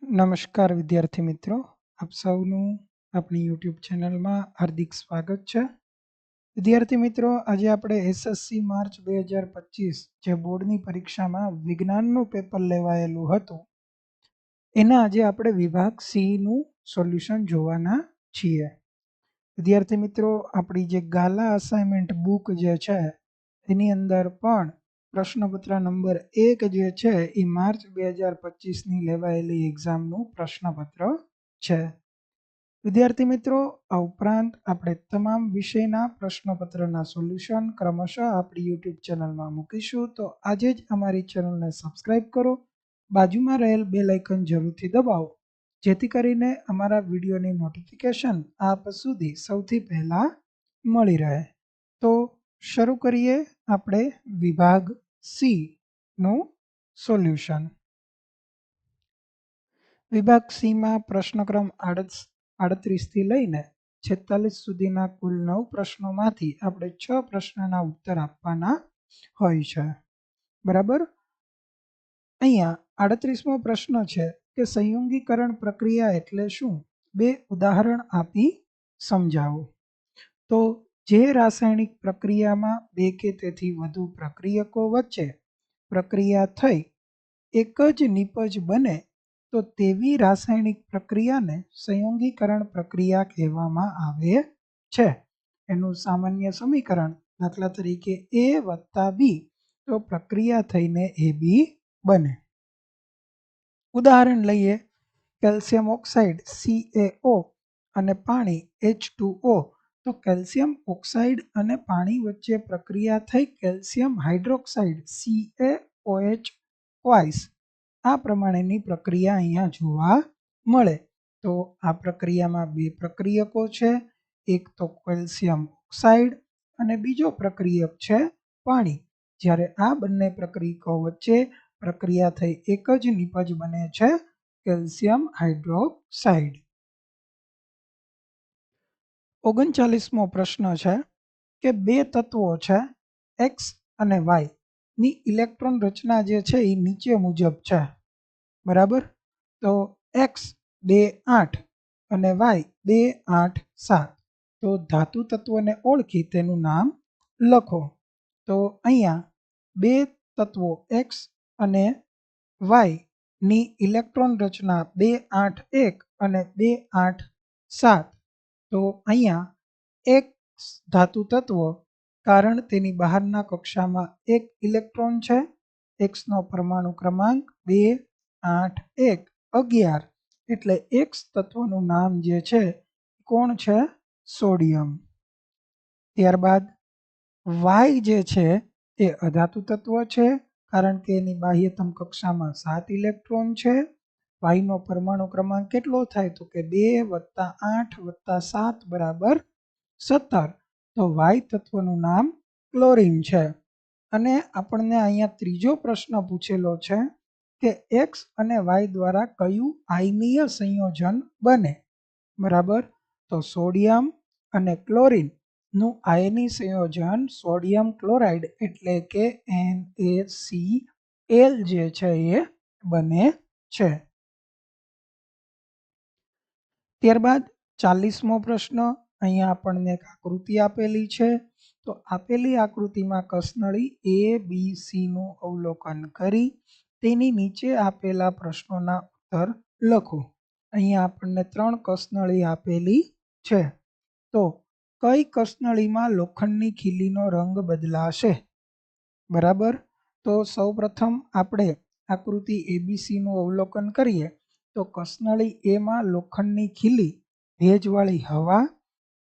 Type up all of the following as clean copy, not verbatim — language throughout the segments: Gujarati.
નમસ્કાર વિદ્યાર્થી મિત્રો, આપ સૌનું આપણી યુટ્યુબ ચેનલમાં હાર્દિક સ્વાગત છે. વિદ્યાર્થી મિત્રો, આજે આપણે એસએસસી માર્ચ 2025 જે બોર્ડની પરીક્ષામાં વિજ્ઞાનનું પેપર લેવાયેલું હતું એના આજે આપણે વિભાગ સીનું સોલ્યુશન જોવાના છીએ. વિદ્યાર્થી મિત્રો, આપણી જે ગાલા અસાઇનમેન્ટ બુક જે છે એની અંદર પણ પ્રશ્નપત્ર નંબર 1 જે છે એ માર્ચ 2025ની લેવાયેલી એક્ઝામનું પ્રશ્નપત્ર છે. વિદ્યાર્થી મિત્રો, આ ઉપરાંત આપણે તમામ વિષયના પ્રશ્નપત્રના સોલ્યુશન ક્રમશઃ આપણી યુટ્યુબ ચેનલમાં મૂકીશું, તો આજે જ અમારી ચેનલને સબસ્ક્રાઇબ કરો, બાજુમાં રહેલ બેલ આઇકન જરૂરથી દબાવો, જેથી કરીને અમારા વિડીયોની નોટિફિકેશન આપ સુધી સૌથી પહેલાં મળી રહે. તો શરૂ કરીએ આપણે વિભાગ સી નું સોલ્યુશન. વિભાગ સીમાં પ્રશ્નક્રમ 38 થી લઈને 46 સુધીના કુલ 9 પ્રશ્નોમાંથી આપણે 6 પ્રશ્નના ઉત્તર આપવાના હોય છે. બરાબર. અહીંયા 38મો પ્રશ્ન છે કે સંયોગીકરણ પ્રક્રિયા એટલે શું? 2 ઉદાહરણ આપી સમજાવો. તો જે રાસાયણિક પ્રક્રિયામાં 2 કે તેથી વધુ પ્રક્રિયકો વચ્ચે પ્રક્રિયા થઈ એક જ નિપજ બને તો તેવી રાસાયણિક પ્રક્રિયાને સંયોગીકરણ પ્રક્રિયા કહેવામાં આવે છે. એનું સામાન્ય સમીકરણ, દાખલા તરીકે A + B, તો પ્રક્રિયા થઈને AB બને. ઉદાહરણ લઈએ, કેલ્શિયમ ઓક્સાઇડ CaO અને પાણી H2O. તો કેલ્શિયમ ઓક્સાઇડ અને પાણી વચ્ચે પ્રક્રિયા થઈ કેલ્શિયમ હાઇડ્રોક્સાઇડ CaOH ટ્વાઇસ. આ પ્રમાણેની પ્રક્રિયા અહીંયા જોવા મળે. તો આ પ્રક્રિયામાં 2 પ્રક્રિયકો છે, એક તો કેલ્શિયમ ઓક્સાઇડ અને બીજો પ્રક્રિયક છે પાણી. જ્યારે આ બંને પ્રક્રિયકો વચ્ચે પ્રક્રિયા થઈ એક જ નિપજ બને છે કેલ્શિયમ હાઇડ્રોક્સાઇડ. 39મો પ્રશ્ન છે કે 2 તત્વો છે X અને Y ની ઇલેક્ટ્રોન રચના જે છે એ નીચે મુજબ છે. બરાબર. તો X 2 8 અને Y 2 8 7. તો ધાતુ તત્વને ઓળખી તેનું નામ લખો. તો અહીંયા 2 તત્વો X અને Y ની ઇલેક્ટ્રોન રચના 2 8 1 અને 2 8 7. તો અહીંયા એક ધાતુ તત્વ, કારણ તેની બહારના કક્ષામાં 1 ઇલેક્ટ્રોન છે. X નો પરમાણુ ક્રમાંક 2 8 1 11. એટલે X તત્વનું નામ જે છે કોણ છે? સોડિયમ. ત્યારબાદ Y જે છે એ અધાતુ તત્વ છે, કારણ કે એની બાહ્યતમ કક્ષામાં 7 ઇલેક્ટ્રોન છે. Y નો પરમાણુ ક્રમાંક કેટલો થાય? તો કે 2 + 8 + 7 બરાબર 17. તો Y તત્વનું નામ ક્લોરીન છે. અને આપણને અહીંયા ત્રીજો પ્રશ્ન પૂછેલો છે કે X અને Y દ્વારા કયું આયનીય સંયોજન બને? બરાબર. તો સોડિયમ અને ક્લોરીન નું આયની સંયોજન સોડિયમ ક્લોરાઇડ એટલે કે NaCl જે છે એ બને છે. ત્યારબાદ 40મો પ્રશ્ન. અહીંયા આપણને એક આકૃતિ આપેલી છે. તો આપેલી આકૃતિમાં કસનળી ABC નું અવલોકન કરી તેની નીચે આપેલા પ્રશ્નોના ઉત્તર લખો. અહીંયા આપણને 3 કસનળી આપેલી છે. તો કઈ કસનળીમાં લોખંડની ખીલીનો રંગ બદલાશે? બરાબર. તો સૌપ્રથમ આપણે આકૃતિ ABC નું અવલોકન કરીએ. તો કસનળી A માં લોખંડની ખીલી ભેજવાળી હવા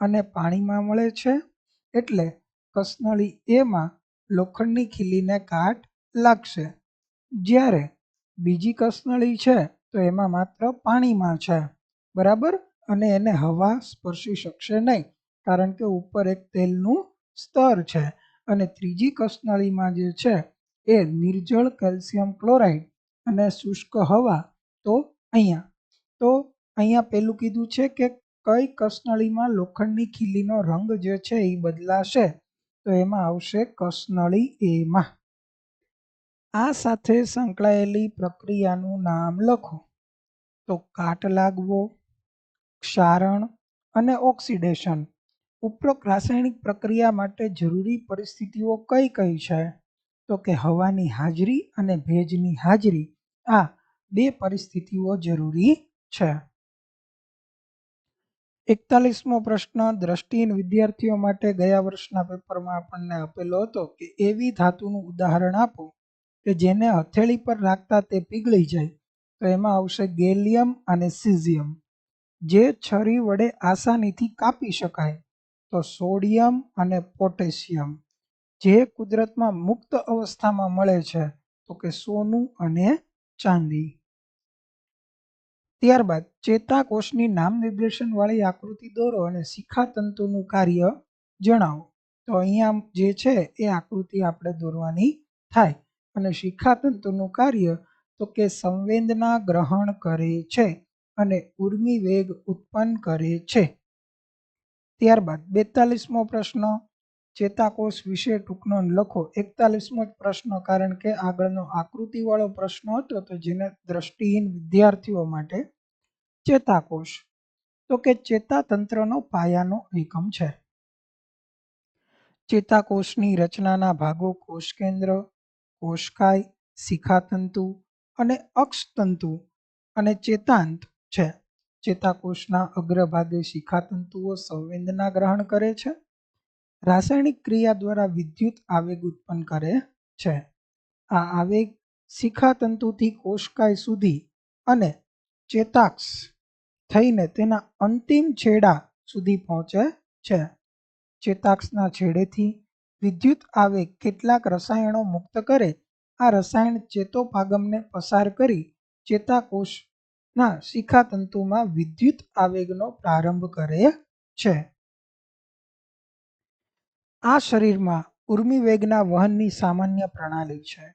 અને પાણીમાં મળે છે, એટલે કસનળી A માં લોખંડની ખીલીને કાટ લાગશે. જ્યારે બીજી કસનળી છે તો એમાં માત્ર પાણીમાં છે. બરાબર. અને એને હવા સ્પર્શી શકશે નહીં, કારણ કે ઉપર એક તેલનું સ્તર છે. અને ત્રીજી કસનળીમાં જે છે એ નિર્જળ કેલ્શિયમ ક્લોરાઇડ અને શુષ્ક હવા. તો અહીંયા પેલું કીધું છે કે કઈ કસનળીમાં લોખંડની ખીલીનો રંગ જે છે એ બદલાશે? તો એમાં આવશે કસનળી A માં. આ સાથે સંકળાયેલી પ્રક્રિયાનું નામ લખો. તો કાટ લાગવો, ક્ષારણ અને ઓક્સિડેશન. ઉપરોક્ત રાસાયણિક પ્રક્રિયા માટે જરૂરી પરિસ્થિતિઓ કઈ કઈ છે? તો કે હવાની હાજરી અને ભેજની હાજરી, આ બે પરિસ્થિતિઓ જરૂરી છે. 41મો પ્રશ્ન દ્રષ્ટિહીન વિદ્યાર્થીઓ માટે ગયા વર્ષના પેપરમાં આપણને આપેલો હતો કે એવી ધાતુનું ઉદાહરણ આપો કે જેને હથેળી પર રાખતા તે પીગળી જાય. તો એમાં આવશે ગેલિયમ અને સીઝિયમ. જે છરી વડે આસાનીથી કાપી શકાય, તો સોડિયમ અને પોટેશિયમ. જે કુદરતમાં મુક્ત અવસ્થામાં મળે છે, તો કે સોનું અને ચાંદી. ત્યારબાદ ચેતાકોષની નામ નિર્દેશન વાળી આકૃતિ દોરો અને શિખાતંતુનું કાર્ય જણાવો. તો અહીંયા જે છે એ આકૃતિ આપણે દોરવાની થાય. અને શિખાતંતુનું કાર્ય તો કે સંવેદના ગ્રહણ કરે છે અને ઉર્મિ વેગ ઉત્પન્ન કરે છે. ત્યારબાદ 42મો પ્રશ્ન ચેતાકોષ વિશે ટૂંક નોંધ લખો. 41મો જ પ્રશ્ન, કારણ કે આગળનો આકૃતિવાળો પ્રશ્ન હતો તો જેને દ્રષ્ટિહીન વિદ્યાર્થીઓ માટે ચેતાકોષ તો કે ચેતાતંત્રનો પાયાનો એકમ છે. ચેતાકોષની રચનાના ભાગો કોષકેન્દ્ર, કોષકાય, શિખાતંતુ અને અક્ષતંતુ અને ચેતાંત છે. ચેતાકોષના અગ્રભાગે શિખાતંતુઓ સંવેદના ગ્રહણ કરે છે. રાસાયણિક ક્રિયા દ્વારા વિદ્યુત આવેગ ઉત્પન્ન કરે છે. આ આવેગ શિખાતંતુથી કોષકાય સુધી અને ચેતાક્ષ થઈને તેના અંતિમ છેડા સુધી પહોંચે છે. ચેતાક્ષના છેડેથી વિદ્યુત આવેગ કેટલાક રસાયણો મુક્ત કરે. આ રસાયણ ચેતોપાગમને પસાર કરી ચેતાકોષના શિખાતંતુમાં વિદ્યુત આવેગનો પ્રારંભ કરે છે. આ શરીરમાં ઉર્મિવેગના વહનની સામાન્ય પ્રણાલી છે.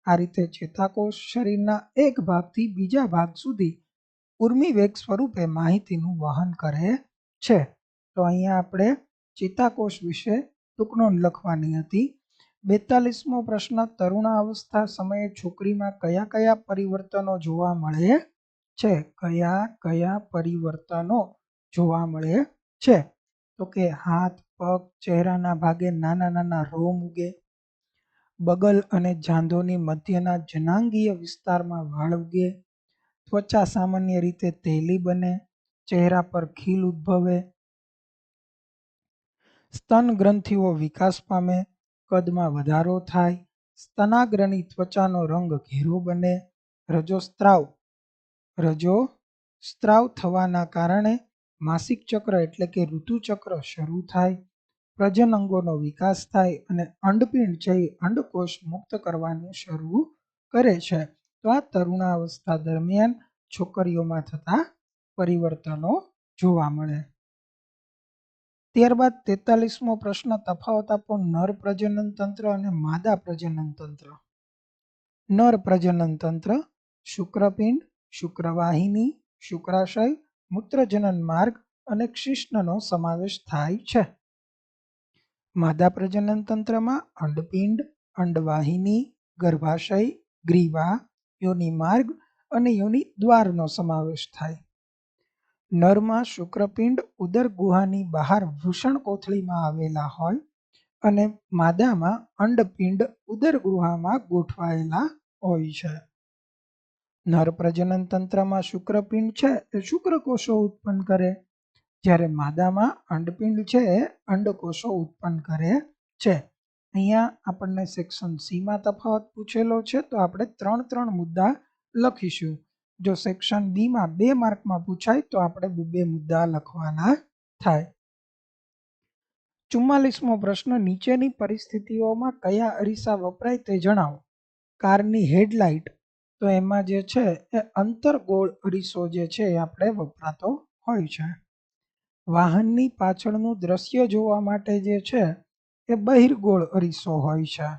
આ રીતે ચેતાકોષ શરીરના એક ભાગથી બીજા ભાગ સુધી ઉર્મિવેગ સ્વરૂપે માહિતીનું વહન કરે છે. તો અહીંયા આપણે ચેતાકોષ વિશે ટૂંક નોંધ લખવાની હતી. 42મો પ્રશ્ન તરુણાવસ્થા સમયે છોકરીમાં કયા કયા પરિવર્તનો જોવા મળે છે? કયા કયા પરિવર્તનો જોવા મળે છે? તો કે હાથ, પગ, ચહેરાના ભાગે નાના નાના રોમ ઉગે, બગલ અને જાંઘોની મધ્યના જનાંગીય વિસ્તારમાં વાળ ઉગે, ત્વચા સામાન્ય રીતે તેલી બને, ચહેરા પર ખીલ ઉદ્ભવે, સ્તન ગ્રંથિઓ વિકાસ પામે, કદમાં વધારો થાય, સ્તનાગ્રની ત્વચાનો રંગ ઘેરો બને, રજોસ્ત્રાવ થવાના કારણે માસિક ચક્ર એટલે કે ઋતુચક્ર શરૂ થાય, પ્રજનંગોનો વિકાસ થાય અને અંડપિંડ છે એ અંડકોષ મુક્ત કરવાનું શરૂ કરે છે. તો આ તરુણાવસ્થા દરમિયાન છોકરીઓમાં થતા પરિવર્તનો જોવા મળે. ત્યારબાદ 43મો પ્રશ્ન તફાવત આપો નર પ્રજનન તંત્ર અને માદા પ્રજનન તંત્ર. નર પ્રજનન તંત્ર શુક્રપિંડ, શુક્રવાહિની, શુક્રાશય, મૂત્રજનન માર્ગ અને શિશ્નનો સમાવેશ થાય છે. માદા પ્રજનન તંત્રમાં અંડપિંડ, અંડવાહિની, ગર્ભાશય, ગ્રીવા, યોનિ માર્ગ અને યોનિ દ્વારનો સમાવેશ થાય. નરમાં શુક્રપિંડ ઉદર ગુહાની બહાર વૃષણ કોથળીમાં આવેલા હોય અને માદામાં અંડપિંડ ઉદર ગુહામાં ગોઠવાયેલા હોય છે. નર પ્રજનન તંત્રમાં શુક્રપિંડ છે એ શુક્રકોષો ઉત્પન્ન કરે, જ્યારે માદામાં અંડપિંડ છે એ અંડકોષો ઉત્પન્ન કરે છે. અહીંયા આપણને સેક્શન સીમાં તફાવત પૂછેલો છે તો આપણે 3 મુદ્દા લખીશું. જો સેક્શન બીમાં 2 માર્કમાં પૂછાય તો આપણે 2 મુદ્દા લખવાના થાય. 44મો પ્રશ્ન નીચેની પરિસ્થિતિઓમાં કયા અરીસા વપરાય તે જણાવો. કારની હેડલાઇટ, તો એમાં જે છે એ અંતરગોળ અરીસો જે છે એ આપણે વપરાતો હોય છે. વાહનની પાછળનું દ્રશ્ય જોવા માટે જે છે એ બહિર્ગોળ અરીસો હોય છે.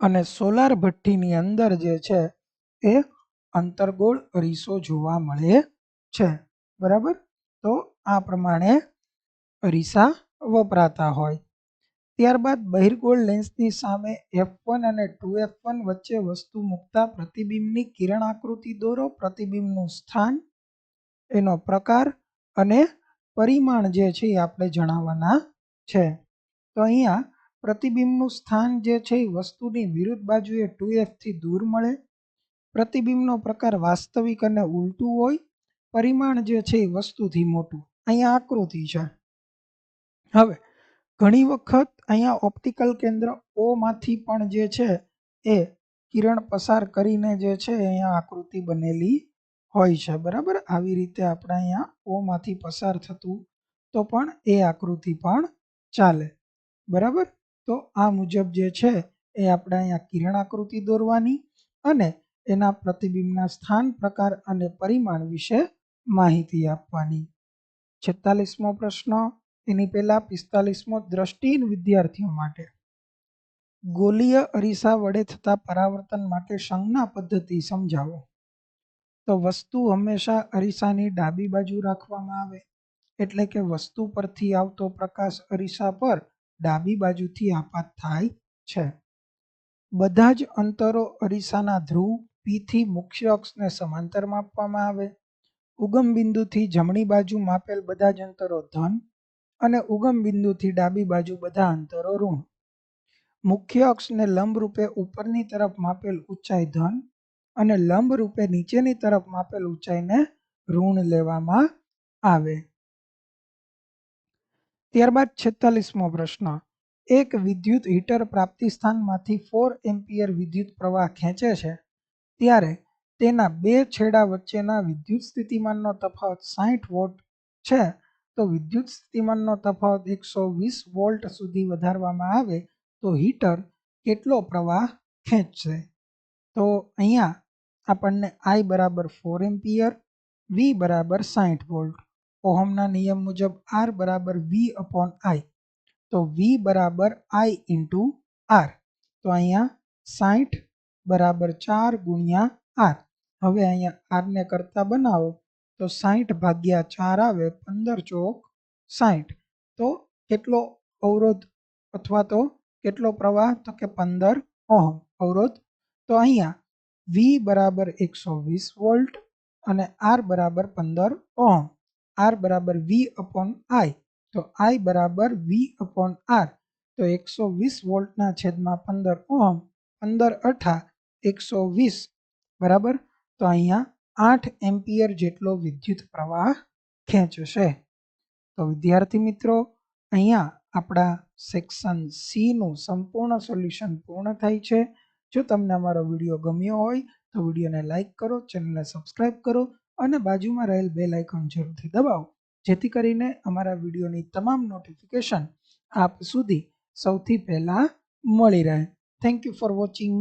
અને સોલાર ભઠ્ઠીની અંદર જે છે એ અંતરગોળ અરીસો જોવા મળે છે. બરાબર, તો આ પ્રમાણે અરીસા વપરાતા હોય. ત્યારબાદ બહિર્ગોળ લેન્સની સામે F1 અને 2F1 વચ્ચે વસ્તુ મૂકતા પ્રતિબિંબની કિરણ આકૃતિ દોરો. પ્રતિબિંબનું સ્થાન, એનો પ્રકાર અને પરિમાણ જે છે એ આપણે જણાવવાના છે. તો અહીંયા પ્રતિબિંબનું સ્થાન જે છે એ વસ્તુની વિરુદ્ધ બાજુએ 2F થી દૂર મળે. પ્રતિબિંબનો પ્રકાર વાસ્તવિક અને ઉલટું હોય. પરિમાણ જે છે એ વસ્તુથી મોટું. અહીંયા આકૃતિ છે. હવે ઘણી વખત અહીંયા ઓપ્ટિકલ કેન્દ્ર O માંથી પણ જે છે એ કિરણ પસાર કરીને જે છે અહીંયા આકૃતિ બનેલી હોય છે. બરાબર, આવી રીતે આપણે અહીંયા O માંથી પસાર થતું તો પણ એ આકૃતિ પણ ચાલે. બરાબર, તો આ મુજબ જે છે એ આપણે અહીંયા કિરણ આકૃતિ દોરવાની અને એના પ્રતિબિંબના સ્થાન, પ્રકાર અને પરિમાણ વિશે માહિતી આપવાની. 46મો પ્રશ્ન, એની પહેલા 45મો દ્રષ્ટિહીન વિદ્યાર્થીઓ માટે. ગોલીય અરીસા વડે થતા પરાવર્તન માટે સંજ્ઞા પદ્ધતિ સમજાવો. તો વસ્તુ હંમેશા અરીસાની ડાબી બાજુ રાખવામાં આવે, એટલે કે વસ્તુ પરથી આવતો પ્રકાશ અરીસા પર ડાબી બાજુથી આપાત થાય છે. બધા જ અંતરો અરીસાના ધ્રુવ P થી મુખ્ય અક્ષને સમાંતર માપવામાં આવે. ઉગમ બિંદુથી જમણી બાજુ માપેલ બધા જ અંતરો ધન અને ઉગમ બિંદુથી ડાબી બાજુ બધા અંતરો ઋણ. મુખ્ય અક્ષને લંબ રૂપે ઉપરની તરફ માપેલ ઊંચાઈ ધન અને લંબ રૂપે નીચેની તરફ માપેલ ઊંચાઈને ઋણ લેવામાં આવે. ત્યારબાદ 46મો પ્રશ્ન. એક વિદ્યુત હીટર પ્રાપ્તિ સ્થાનમાંથી 4 એમ્પિયર વિદ્યુત પ્રવાહ ખેંચે છે, ત્યારે તેના બે છેડા વચ્ચેના વિદ્યુત સ્થિતિમાનનો તફાવત 60 વોટ છે. તો વિદ્યુત સ્થિતિમાનનો તફાવત 120 વોલ્ટ સુધી વધારવામાં આવે તો હીટર કેટલો પ્રવાહ ખેંચશે? તો અહીંયા આપણને I બરાબર 4 એમ્પિયર, V બરાબર 60 વોલ્ટ, ઓહમના નિયમ મુજબ R બરાબર V અપોન I, તો V બરાબર I ઇન્ટુ R. તો અહીંયા 60 બરાબર 4 ગુણ્યા R. હવે અહીંયા R ને કરતા બનાવો તો 60 ભાગ્યા 4 આવે, 15 ચોક 60. તો કેટલો અવરોધ અથવા તો કેટલો પ્રવાહ? તો કે 15 ઓહમ અવરોધ. તો અહીંયા V બરાબર 120 વોલ્ટ અને R બરાબર 15 ઓહમ. R બરાબર V અપોન I, તો I બરાબર V અપોન R. તો 120 વોલ્ટના છેદમાં 15 ઓહમ, 15 અઠા 120 બરાબર. તો અહીંયા 8 એમ્પિયર જેટલો વિદ્યુત પ્રવાહ ખેંચશે. તો વિદ્યાર્થી મિત્રો, અહીંયા આપણા સેક્શન સી નું સંપૂર્ણ સોલ્યુશન પૂર્ણ થાય છે. જો તમને અમારો વિડીયો ગમ્યો હોય તો વિડીયોને લાઈક કરો, ચેનલને સબસ્ક્રાઈબ કરો અને બાજુમાં રહેલ બેલ આઇકોન જરૂરથી દબાવો, જેથી કરીને અમારા વિડીયોની તમામ નોટિફિકેશન આપ સુધી સૌથી પહેલા મળી રહે. Thank you for watching.